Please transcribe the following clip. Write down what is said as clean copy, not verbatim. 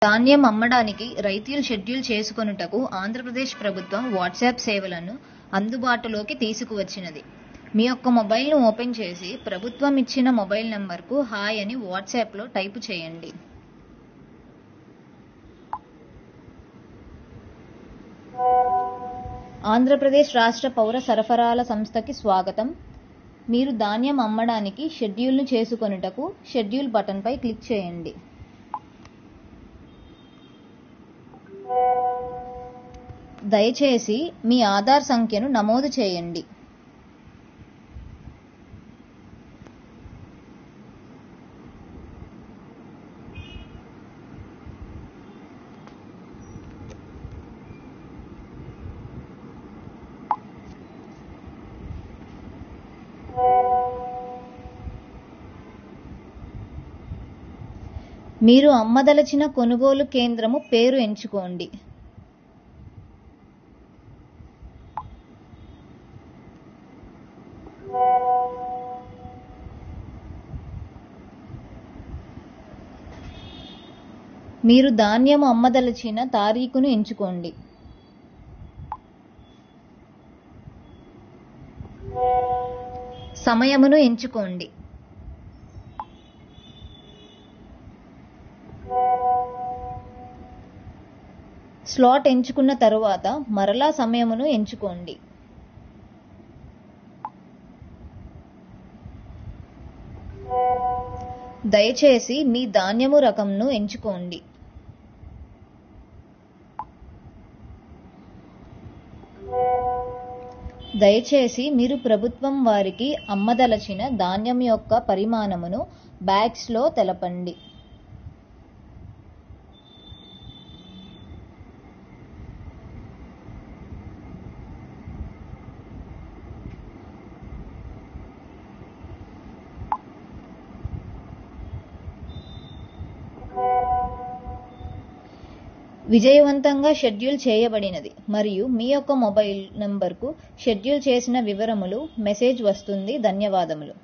ధాన్యం అమ్మడానికి రైతులు షెడ్యూల్ చేసుకొనుటకు ఆంధ్రప్రదేశ్ ప్రభుత్వం వాట్సాప్ సేవలను అందుబాటులోకి తీసుకువచ్చినది. మీ యొక్క మొబైల్ను ఓపెన్ చేసి ప్రభుత్వం ఇచ్చిన మొబైల్ నంబర్కు హాయ్ అని వాట్సాప్లో టైపు చేయండి. ఆంధ్రప్రదేశ్ రాష్ట్ర పౌర సరఫరాల సంస్థకి స్వాగతం. మీరు ధాన్యం అమ్మడానికి షెడ్యూల్ను చేసుకొనుటకు షెడ్యూల్ బటన్పై క్లిక్ చేయండి. దయచేసి మీ ఆధార్ సంఖ్యను నమోదు చేయండి. మీరు అమ్మదలచిన కొనుగోలు కేంద్రము పేరు ఎంచుకోండి. మీరు ధాన్యము అమ్మదలచిన తారీఖును ఎంచుకోండి. సమయమును ఎంచుకోండి. స్లాట్ ఎంచుకున్న తరువాత మరలా సమయమును ఎంచుకోండి. దయచేసి మీ ధాన్యము రకంను ఎంచుకోండి. దయచేసి మీరు ప్రభుత్వం వారికి అమ్మదలచిన ధాన్యం యొక్క పరిమాణమును బ్యాగ్స్లో తెలపండి. విజయవంతంగా షెడ్యూల్ చేయబడినది మరియు మీ యొక్క మొబైల్ నంబర్కు షెడ్యూల్ చేసిన వివరములు మెసేజ్ వస్తుంది. ధన్యవాదములు.